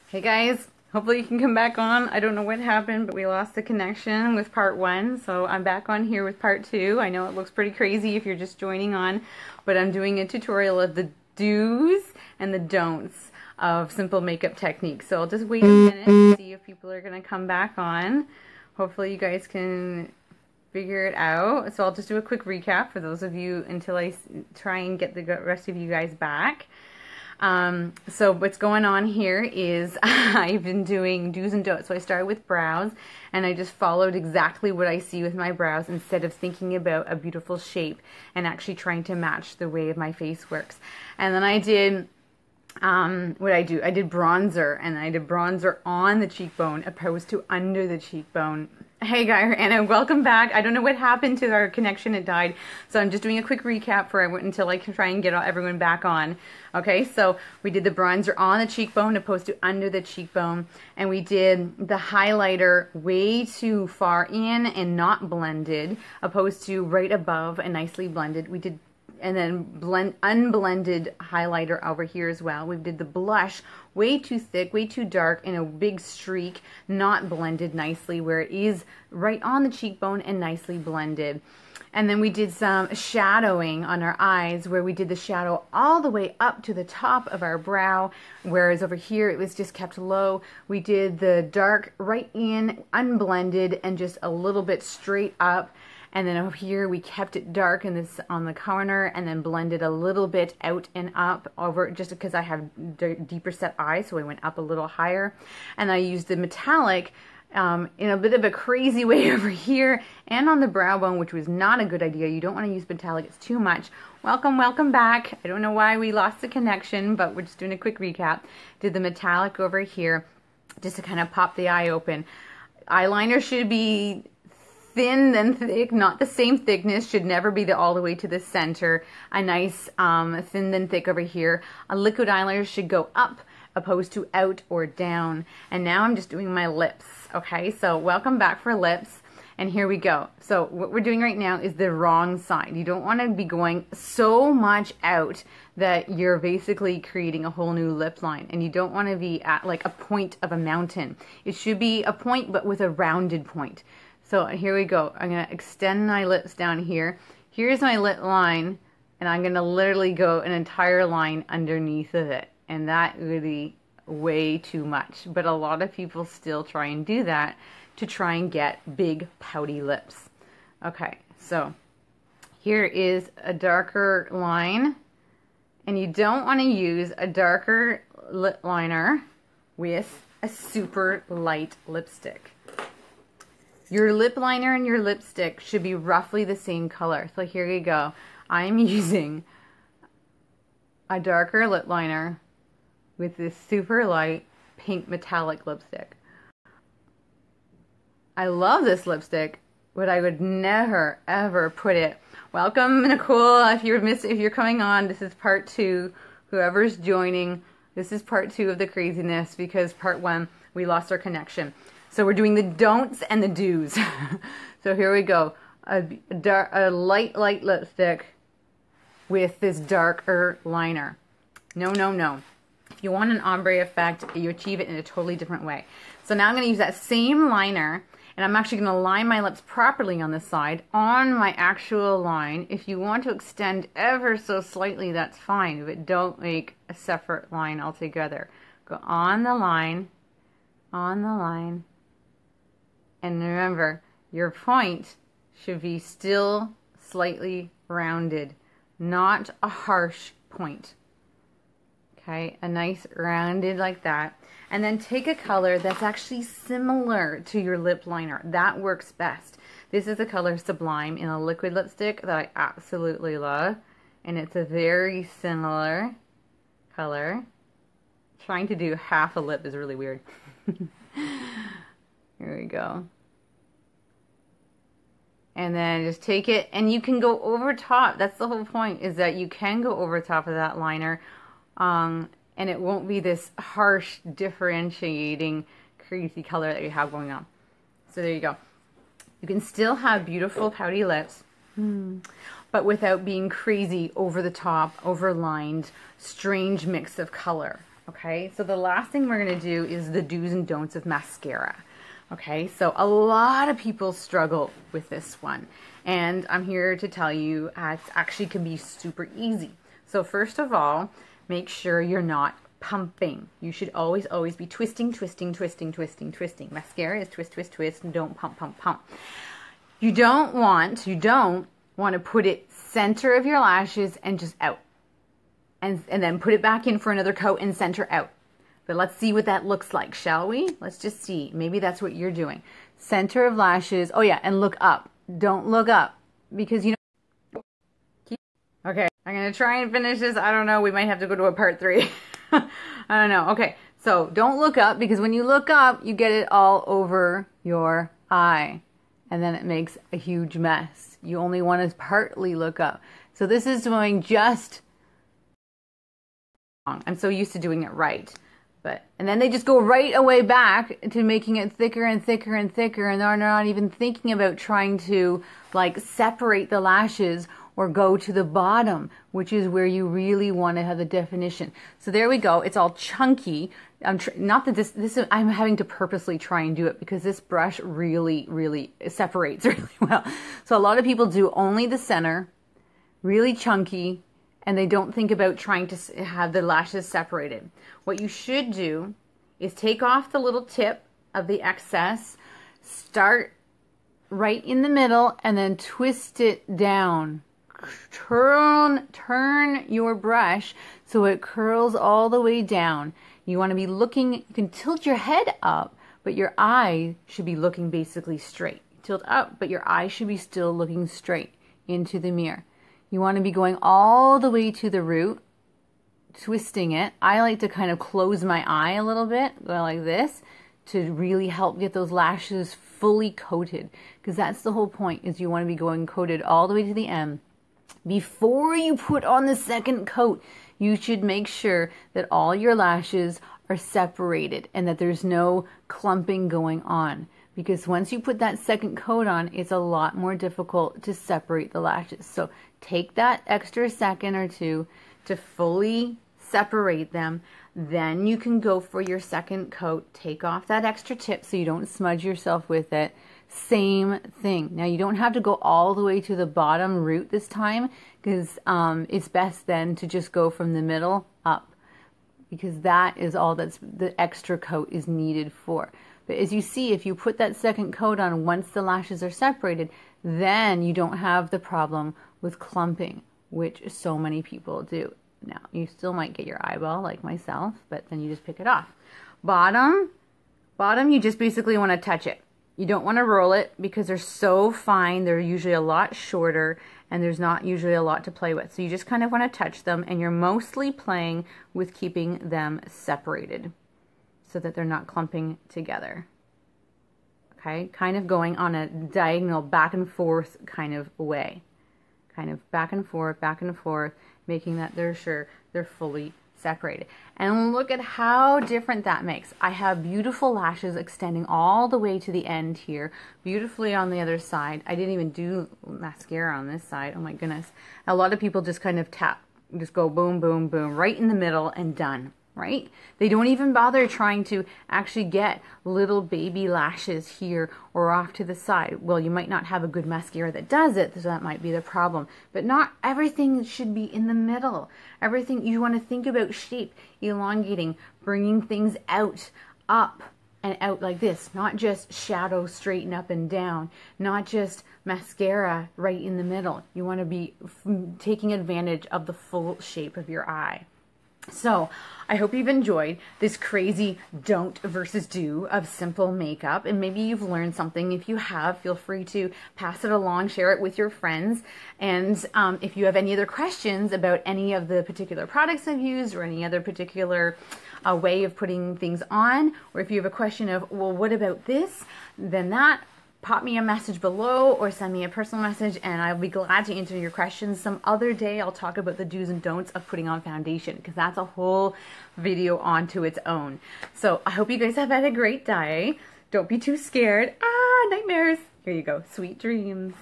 Hey guys, hopefully you can come back on. I don't know what happened, but we lost the connection with part one, so I'm back on here with part two. I know it looks pretty crazy if you're just joining on, but I'm doing a tutorial of the do's and the don'ts of simple makeup techniques. So I'll just wait a minute to see if people are going to come back on. Hopefully you guys can figure it out. So I'll just do a quick recap for those of you until I try and get the rest of you guys back. So what's going on here is I've been doing do's and don'ts. So I started with brows and I just followed exactly what I see with my brows instead of thinking about a beautiful shape and actually trying to match the way my face works. And then I did I did bronzer, and I did bronzer on the cheekbone opposed to under the cheekbone. Hey guys, Anna, welcome back. I don't know what happened to our connection, it died. So I'm just doing a quick recap until I can try and get everyone back on. Okay, so we did the bronzer on the cheekbone opposed to under the cheekbone, and we did the highlighter way too far in and not blended opposed to right above and nicely blended. We did and then unblended highlighter over here as well. We did the blush way too thick, way too dark, in a big streak, not blended nicely where it is right on the cheekbone and nicely blended. And then we did some shadowing on our eyes where we did the shadow all the way up to the top of our brow, whereas over here it was just kept low. We did the dark right in, unblended, and just a little bit straight up. And then over here we kept it dark in this on the corner and then blended a little bit out and up over, just because I have deeper set eyes, so I went up a little higher. And I used the metallic in a bit of a crazy way over here and on the brow bone, which was not a good idea. You don't want to use metallic, it's too much. Welcome back. I don't know why we lost the connection, but we're just doing a quick recap. Did the metallic over here just to kind of pop the eye open. Eyeliner should be thin than thick, not the same thickness, should never be all the way to the center. A nice thin than thick over here. A liquid eyeliner should go up opposed to out or down. And now I'm just doing my lips. Okay, so welcome back for lips. And here we go. So what we're doing right now is the wrong side. You don't want to be going so much out that you're basically creating a whole new lip line. And you don't want to be at like a point of a mountain. It should be a point but with a rounded point. So here we go. I'm going to extend my lips down here. Here's my lip line, and I'm going to literally go an entire line underneath of it. And that would be way too much. But a lot of people still try and do that to try and get big pouty lips. Okay, so here is a darker line. And you don't want to use a darker lip liner with a super light lipstick. Your lip liner and your lipstick should be roughly the same color. So here you go. I'm using a darker lip liner with this super light pink metallic lipstick. I love this lipstick, but I would never ever put it. Welcome, Nicole. If you're coming on, this is part two. Whoever's joining, this is part two of the craziness because part one we lost our connection. So we're doing the don'ts and the do's. So here we go. A light lipstick with this darker liner. No. If you want an ombre effect, you achieve it in a totally different way. So now I'm going to use that same liner, and I'm actually going to line my lips properly on this side on my actual line. If you want to extend ever so slightly, that's fine, but don't make a separate line altogether. Go on the line, and remember, your point should be still slightly rounded, not a harsh point. Okay, a nice rounded like that. And then take a color that's actually similar to your lip liner. That works best. This is the color Sublime in a liquid lipstick that I absolutely love. And it's a very similar color. Trying to do half a lip is really weird. Here we go. And then just take it, and you can go over top. That's the whole point, is that you can go over top of that liner, and it won't be this harsh, differentiating, crazy color that you have going on. So there you go. You can still have beautiful pouty lips, but without being crazy, over the top, overlined, strange mix of color. Okay, so the last thing we're going to do is the do's and don'ts of mascara. Okay, so a lot of people struggle with this one, and I'm here to tell you it actually can be super easy. So first of all, make sure you're not pumping. You should always be twisting, twisting, twisting, twisting, twisting. Mascara is twist, twist, twist, and don't pump, pump, pump. You don't want to put it center of your lashes and just out. And then put it back in for another coat and center out. But let's see what that looks like, shall we? Let's just see. Maybe that's what you're doing. Center of lashes. Oh yeah, and look up. Don't look up, because you know. Okay, I'm gonna try and finish this. I don't know. We might have to go to a part 3. I don't know. Okay, so don't look up, because when you look up, you get it all over your eye, and then it makes a huge mess. You only want to partly look up. So this is doing just. I'm so used to doing it right. And then they just go right away back to making it thicker and thicker and thicker, and they're not even thinking about trying to like separate the lashes or go to the bottom, which is where you really want to have the definition. So there we go. It's all chunky. Not that I'm having to purposely try and do it, because this brush really separates really well. So a lot of people do only the center, really chunky, and they don't think about trying to have the lashes separated. What you should do is take off the little tip of the excess, start right in the middle, and then twist it down. Turn your brush so it curls all the way down. You want to be looking, you can tilt your head up, but your eye should be looking basically straight. Tilt up, but your eye should be still looking straight into the mirror. You want to be going all the way to the root, twisting it. I like to kind of close my eye a little bit, go like this, to really help get those lashes fully coated. Because that's the whole point, is you want to be going coated all the way to the end. Before you put on the second coat, you should make sure that all your lashes are separated and that there's no clumping going on. Because once you put that second coat on, it's a lot more difficult to separate the lashes. So take that extra second or two to fully separate them. Then you can go for your second coat. Take off that extra tip so you don't smudge yourself with it. Same thing. Now you don't have to go all the way to the bottom root this time, because it's best then to just go from the middle up, because that is all that's the extra coat is needed for. But as you see, if you put that second coat on once the lashes are separated, then you don't have the problem with clumping, which so many people do. Now, you still might get your eyeball like myself, but then you just pick it off. Bottom, you just basically want to touch it. You don't want to roll it, because they're so fine. They're usually a lot shorter, and there's not usually a lot to play with. So you just kind of want to touch them, and you're mostly playing with keeping them separated, so that they're not clumping together. Okay, kind of going on a diagonal back and forth kind of way. Kind of back and forth, making that they're sure they're fully separated. And look at how different that makes. I have beautiful lashes extending all the way to the end here, beautifully on the other side. I didn't even do mascara on this side. Oh my goodness. A lot of people just kind of tap, just go boom, boom, boom, right in the middle and done. Right? They don't even bother trying to actually get little baby lashes here or off to the side. Well, you might not have a good mascara that does it, so that might be the problem. But not everything should be in the middle. Everything, you want to think about shape, elongating, bringing things out, up and out like this. Not just shadow straighten up and down. Not just mascara right in the middle. You want to be taking advantage of the full shape of your eye. So, I hope you've enjoyed this crazy don't versus do of simple makeup, and maybe you've learned something. If you have, feel free to pass it along, share it with your friends, and if you have any other questions about any of the particular products I've used or any other particular way of putting things on, or if you have a question of, well, what about this, then pop me a message below or send me a personal message, and I'll be glad to answer your questions. Some other day I'll talk about the do's and don'ts of putting on foundation, because that's a whole video onto its own. So I hope you guys have had a great day. Don't be too scared. Nightmares. Here you go. Sweet dreams.